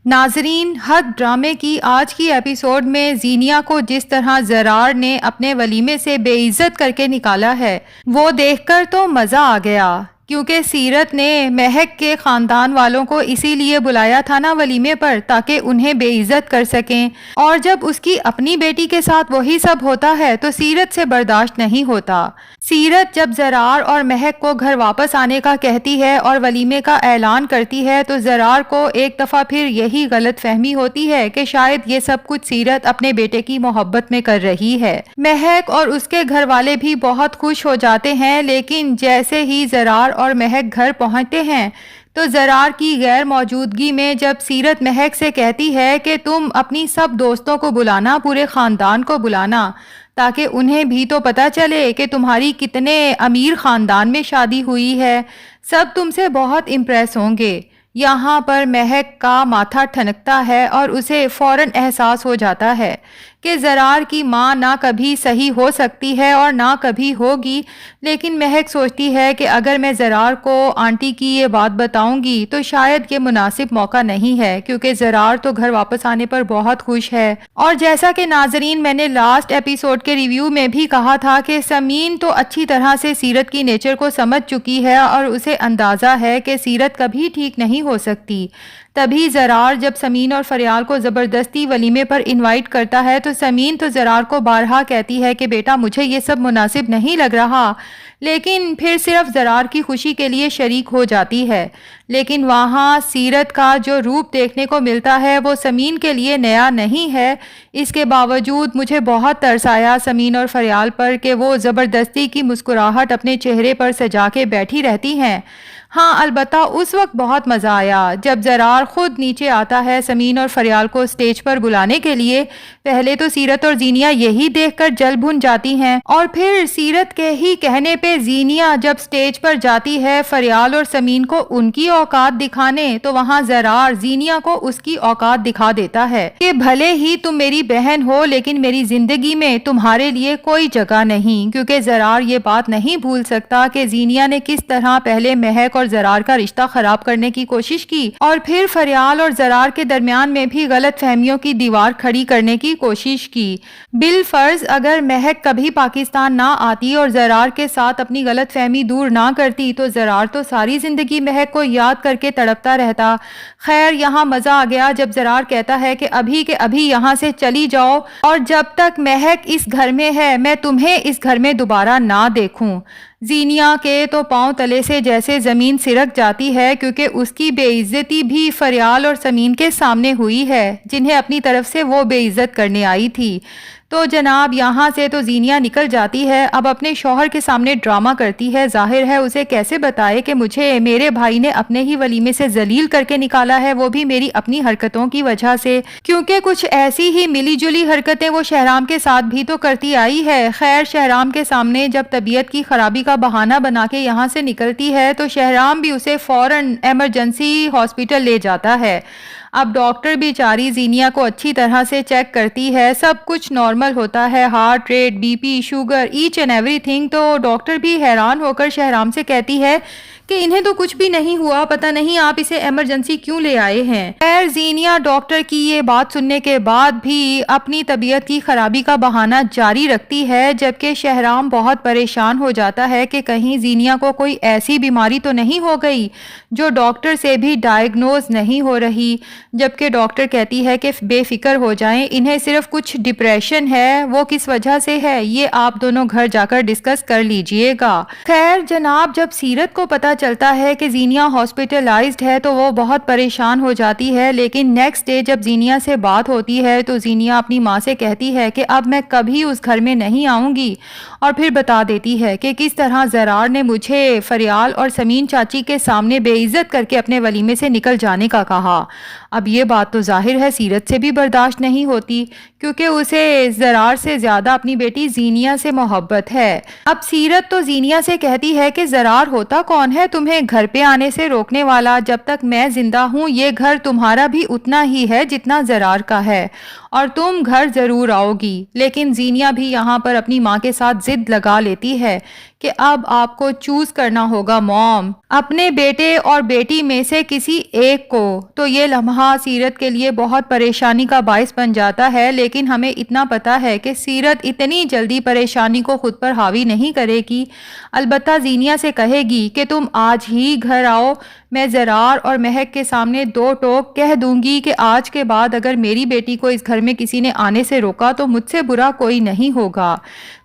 ناظرین، حد ڈرامے کی آج کی ایپیسوڈ میں زینیا کو جس طرح زرار نے اپنے ولیمے سے بے عزت کر کے نکالا ہے وہ دیکھ کر تو مزہ آ گیا، کیونکہ سیرت نے مہک کے خاندان والوں کو اسی لیے بلایا تھا نا ولیمے پر، تاکہ انہیں بے عزت کر سکیں، اور جب اس کی اپنی بیٹی کے ساتھ وہی سب ہوتا ہے تو سیرت سے برداشت نہیں ہوتا۔ سیرت جب زرار اور مہک کو گھر واپس آنے کا کہتی ہے اور ولیمے کا اعلان کرتی ہے تو زرار کو ایک دفعہ پھر یہی غلط فہمی ہوتی ہے کہ شاید یہ سب کچھ سیرت اپنے بیٹے کی محبت میں کر رہی ہے۔ مہک اور اس کے گھر والے بھی بہت خوش ہو جاتے ہیں، لیکن جیسے ہی زرار اور مہک گھر پہنچتے ہیں تو زرار کی غیر موجودگی میں جب سیرت مہک سے کہتی ہے کہ تم اپنی سب دوستوں کو بلانا، پورے خاندان کو بلانا، تاکہ انہیں بھی تو پتہ چلے کہ تمہاری کتنے امیر خاندان میں شادی ہوئی ہے، سب تم سے بہت امپریس ہوں گے۔ یہاں پر مہک کا ماتھا ٹھنکتا ہے اور اسے فوراً احساس ہو جاتا ہے کہ زرار کی ماں نہ کبھی صحیح ہو سکتی ہے اور نہ کبھی ہوگی، لیکن مہک سوچتی ہے کہ اگر میں زرار کو آنٹی کی یہ بات بتاؤں گی تو شاید یہ مناسب موقع نہیں ہے، کیونکہ زرار تو گھر واپس آنے پر بہت خوش ہے۔ اور جیسا کہ ناظرین میں نے لاسٹ ایپیسوڈ کے ریویو میں بھی کہا تھا کہ سمین تو اچھی طرح سے سیرت کی نیچر کو سمجھ چکی ہے اور اسے اندازہ ہے کہ سیرت کبھی ٹھیک نہیں ہو سکتی۔ تبھی زرار جب سمین اور فریال کو زبردستی ولیمے پر انوائٹ کرتا ہے تو سمین تو زرار کو بارہا کہتی ہے کہ بیٹا مجھے یہ سب مناسب نہیں لگ رہا، لیکن پھر صرف زرار کی خوشی کے لیے شریک ہو جاتی ہے۔ لیکن وہاں سیرت کا جو روپ دیکھنے کو ملتا ہے وہ سمین کے لیے نیا نہیں ہے۔ اس کے باوجود مجھے بہت ترس آیا سمین اور فریال پر کہ وہ زبردستی کی مسکراہٹ اپنے چہرے پر سجا کے بیٹھی رہتی ہیں۔ ہاں، البتہ اس وقت بہت مزہ آیا جب زرار خود نیچے آتا ہے سمین اور فریال کو سٹیج پر بلانے کے لیے۔ پہلے تو سیرت اور زینیا یہی دیکھ کر جل بھن جاتی ہیں، اور پھر سیرت کے ہی کہنے پہ زینیا جب سٹیج پر جاتی ہے فریال اور سمین کو ان کی اوقات دکھانے، تو وہاں زرار زینیا کو اس کی اوقات دکھا دیتا ہے کہ بھلے ہی تم میری بہن ہو لیکن میری زندگی میں تمہارے لیے کوئی جگہ نہیں، کیونکہ زرار یہ بات نہیں بھول سکتا کہ زینیا نے کس طرح پہلے مہک اور زرار کا رشتہ خراب کرنے کی کوشش کی اور پھر فریال اور زرار کے درمیان میں بھی غلط فہمیوں کی دیوار کھڑی کرنے کی کوشش کی۔ بالفرض اگر مہک کبھی پاکستان نہ آتی اور زرار کے ساتھ اپنی غلط فہمی دور نہ کرتی تو زرار تو ساری زندگی مہک کو یاد کر کے تڑپتا رہتا۔ خیر، یہاں مزہ آ گیا جب زرار کہتا ہے کہ ابھی کے ابھی یہاں سے چلی جاؤ، اور جب تک مہک اس گھر میں ہے میں تمہیں اس گھر میں دوبارہ نہ دیکھوں۔ زینیا کے تو پاؤں تلے سے جیسے زمین سرک جاتی ہے، کیونکہ اس کی بے عزتی بھی فریال اور سمین کے سامنے ہوئی ہے جنہیں اپنی طرف سے وہ بے عزت کرنے آئی تھی۔ تو جناب یہاں سے تو زینیا نکل جاتی ہے، اب اپنے شوہر کے سامنے ڈرامہ کرتی ہے۔ ظاہر ہے اسے کیسے بتائے کہ مجھے میرے بھائی نے اپنے ہی ولیمے سے ذلیل کر کے نکالا ہے، وہ بھی میری اپنی حرکتوں کی وجہ سے، کیونکہ کچھ ایسی ہی ملی جلی حرکتیں وہ شہرام کے ساتھ بھی تو کرتی آئی ہے۔ خیر، شہرام کے سامنے جب طبیعت کی خرابی کا بہانہ بنا کے یہاں سے نکلتی ہے تو شہرام بھی اسے فوراً ایمرجنسی ہاسپٹل لے جاتا ہے۔ اب ڈاکٹر بیچاری زینیا کو اچھی طرح سے چیک کرتی ہے، سب کچھ نارمل ہوتا ہے، heart rate, B P, sugar, H and everything. تو ڈاکٹر بھی حیران ہو کر شہرام سے کہتی ہے کہ انہیں تو کچھ بھی نہیں ہوا، پتہ نہیں آپ اسے ایمرجنسی کیوں لے آئے ہیں۔ خیر، زینیا ڈاکٹر کی یہ بات سننے کے بعد بھی اپنی طبیعت کی خرابی کا بہانہ جاری رکھتی ہے، جبکہ شہرام بہت پریشان ہو جاتا ہے کہ کہیں زینیا کو کوئی ایسی بیماری تو نہیں ہو گئی جو ڈاکٹر سے بھی ڈائیگنوز نہیں ہو رہی، جبکہ ڈاکٹر کہتی ہے کہ بے فکر ہو جائیں، انہیں صرف کچھ ڈپریشن ہے، وہ کس وجہ سے ہے یہ آپ دونوں گھر جا کر ڈسکس کر لیجئے گا۔ خیر جناب، جب سیرت کو پتہ چلتا ہے کہ زینیا ہاسپٹلائزڈ ہے تو وہ بہت پریشان ہو جاتی ہے، لیکن نیکسٹ ڈے جب زینیا سے بات ہوتی ہے تو زینیا اپنی ماں سے کہتی ہے کہ اب میں کبھی اس گھر میں نہیں آؤں گی، اور پھر بتا دیتی ہے کہ کس طرح زرار نے مجھے فریال اور سمین چاچی کے سامنے بے عزت کر کے اپنے ولیمے سے نکل جانے کا کہا۔ اب یہ بات تو ظاہر ہے سیرت سے بھی برداشت نہیں ہوتی، کیونکہ اسے زرار سے زیادہ اپنی بیٹی زینیا سے محبت ہے۔ اب سیرت تو زینیا سے کہتی ہے کہ زرار ہوتا کون ہے تمہیں گھر پہ آنے سے روکنے والا؟ جب تک میں زندہ ہوں یہ گھر تمہارا بھی اتنا ہی ہے جتنا زرار کا ہے، اور تم گھر ضرور آؤ گی۔ لیکن زینیا بھی یہاں پر اپنی ماں کے ساتھ ضد لگا لیتی ہے کہ اب آپ کو چوز کرنا ہوگا موم، اپنے بیٹے اور بیٹی میں سے کسی ایک کو۔ تو یہ لمحہ سیرت کے لیے بہت پریشانی کا باعث بن جاتا ہے، لیکن ہمیں اتنا پتا ہے کہ سیرت اتنی جلدی پریشانی کو خود پر حاوی نہیں کرے گی۔ البتہ زینیا سے کہے گی کہ تم آج ہی گھر آؤ، میں زرار اور مہک کے سامنے دو ٹوک کہہ دوں گی کہ آج کے بعد اگر میری بیٹی کو اس گھر میں کسی نے آنے سے روکا تو مجھ سے برا کوئی نہیں ہوگا۔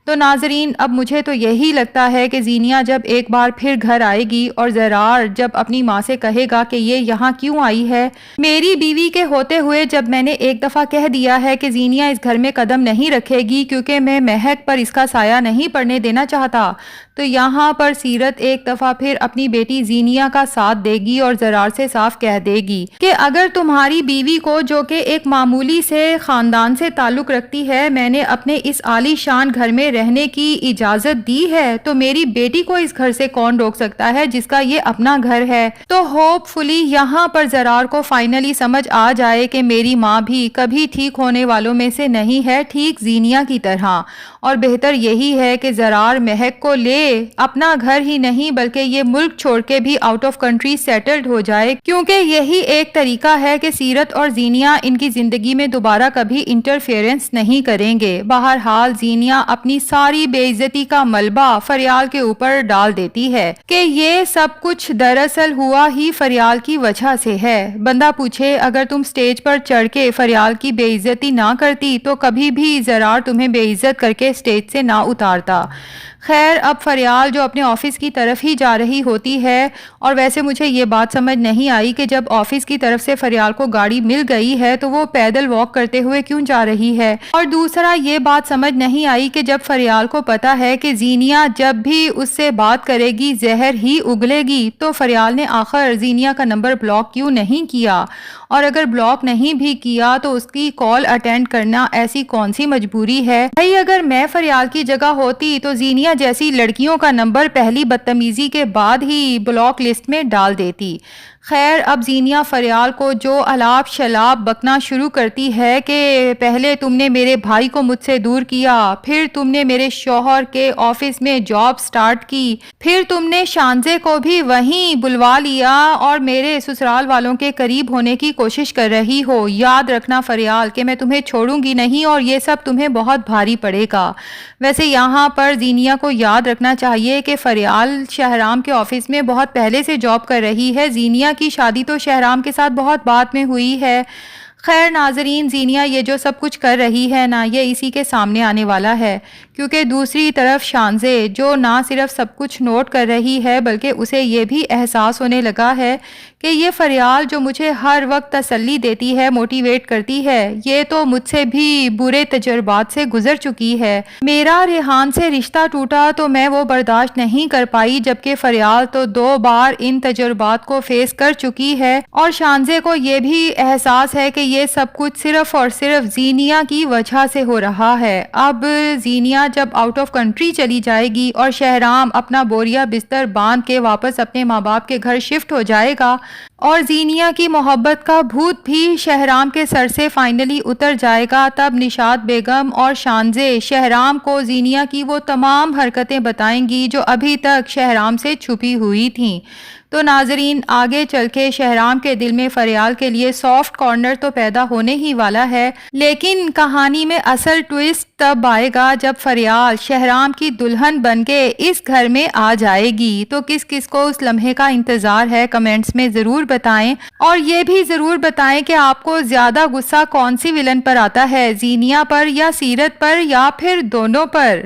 تو ناظرین، اب مجھے تو یہی لگتا ہے کہ زینیا جب ایک بار پھر گھر آئے گی اور زرار جب اپنی ماں سے کہے گا کہ یہ یہاں کیوں آئی ہے، میری بیوی کے ہوتے ہوئے جب میں نے ایک دفعہ کہہ دیا ہے کہ زینیا اس گھر میں قدم نہیں رکھے گی کیونکہ میں مہک پر اس کا سایہ نہیں پڑنے دینا چاہتا، تو یہاں پر سیرت ایک دفعہ پھر اپنی بیٹی زینیا کا ساتھ دے گی اور زرار سے صاف کہہ دے گی کہ اگر تمہاری بیوی کو، جو کہ ایک معمولی سے خاندان سے تعلق رکھتی ہے، میں نے اپنے اس عالی شان گھر میں رہنے کی اجازت دی ہے، تو میری بیٹی کو اس گھر سے کون روک سکتا ہے جس کا یہ اپنا گھر ہے۔ تو ہوپ فلی یہاں پر زرار کو فائنلی سمجھ آ جائے کہ میری ماں بھی کبھی ٹھیک ہونے والوں میں سے نہیں ہے، ٹھیک زینیا کی طرح، اور بہتر یہی ہے کہ زرار مہک کو لے اپنا گھر ہی نہیں بلکہ یہ ملک چھوڑ کے بھی آؤٹ آف کنٹری سیٹلڈ ہو جائے، کیونکہ یہی ایک طریقہ ہے کہ سیرت اور زینیا ان کی زندگی میں دوبارہ کبھی انٹرفیئرنس نہیں کریں گے۔ بہرحال زینیا اپنی ساری بے عزتی کا ملبہ فریال کے اوپر ڈال دیتی ہے کہ یہ سب کچھ دراصل ہوا ہی فریال کی وجہ سے ہے۔ بندہ پوچھے اگر تم سٹیج پر چڑھ کے فریال کی بے عزتی نہ کرتی تو کبھی بھی زرار تمہیں بے عزت کر کے سٹیج سے نہ اتارتا۔ خیر، اب فریال جو اپنے آفس کی طرف ہی جا رہی ہوتی ہے، اور ویسے مجھے یہ بات سمجھ نہیں آئی کہ جب آفس کی طرف سے فریال کو گاڑی مل گئی ہے تو وہ پیدل واک کرتے ہوئے کیوں جا رہی ہے، اور دوسرا یہ بات سمجھ نہیں آئی کہ جب فریال کو پتا ہے کہ زینیا جب بھی اس سے بات کرے گی زہر ہی اگلے گی، تو فریال نے آخر زینیا کا نمبر بلاک کیوں نہیں کیا، اور اگر بلاک نہیں بھی کیا تو اس کی کال اٹینڈ کرنا ایسی کون سی مجبوری ہے؟ بھائی اگر میں فریال کی جگہ ہوتی تو زینیا جیسی لڑکیوں کا نمبر پہلی بدتمیزی کے بعد ہی بلاک لسٹ میں ڈال دیتی۔ خیر، اب زینیا فریال کو جو الاپ شلاب بکنا شروع کرتی ہے کہ پہلے تم نے میرے بھائی کو مجھ سے دور کیا، پھر تم نے میرے شوہر کے آفس میں جاب سٹارٹ کی، پھر تم نے شانزے کو بھی وہیں بلوا لیا اور میرے سسرال والوں کے قریب ہونے کی کوشش کر رہی ہو۔ یاد رکھنا فریال کہ میں تمہیں چھوڑوں گی نہیں اور یہ سب تمہیں بہت بھاری پڑے گا۔ ویسے یہاں پر زینیا کو یاد رکھنا چاہیے کہ فریال شہرام کے آفس میں بہت پہلے سے جاب کر رہی ہے، زینیا کی شادی تو شہرام کے ساتھ بہت بعد میں ہوئی ہے۔ خیر ناظرین، زینیا یہ جو سب کچھ کر رہی ہے نا، یہ اسی کے سامنے آنے والا ہے، کیونکہ دوسری طرف شانزے جو نہ صرف سب کچھ نوٹ کر رہی ہے بلکہ اسے یہ بھی احساس ہونے لگا ہے کہ یہ فریال جو مجھے ہر وقت تسلی دیتی ہے، موٹیویٹ کرتی ہے، یہ تو مجھ سے بھی برے تجربات سے گزر چکی ہے۔ میرا ریحان سے رشتہ ٹوٹا تو میں وہ برداشت نہیں کر پائی، جبکہ فریال تو 2 بار ان تجربات کو فیس کر چکی ہے، اور شانزے کو یہ بھی احساس ہے کہ یہ سب کچھ صرف اور صرف زینیا کی وجہ سے ہو رہا ہے۔ اب زینیا جب آؤٹ آف کنٹری چلی جائے گی اور شہرام اپنا بوریا بستر باندھ کے واپس اپنے ماں باپ کے گھر شفٹ ہو جائے گا اور زینیا کی محبت کا بھوت بھی شہرام کے سر سے فائنلی اتر جائے گا، تب نشاط بیگم اور شانزے شہرام کو زینیا کی وہ تمام حرکتیں بتائیں گی جو ابھی تک شہرام سے چھپی ہوئی تھیں۔ تو ناظرین، آگے چل کے شہرام کے دل میں فریال کے لیے سافٹ کارنر تو پیدا ہونے ہی والا ہے، لیکن کہانی میں اصل ٹویسٹ تب آئے گا جب فریال شہرام کی دلہن بن کے اس گھر میں آ جائے گی۔ تو کس کس کو اس لمحے کا انتظار ہے کمنٹس میں ضرور بتائیں، اور یہ بھی ضرور بتائیں کہ آپ کو زیادہ غصہ کون سی ویلن پر آتا ہے، زینیا پر یا سیرت پر یا پھر دونوں پر۔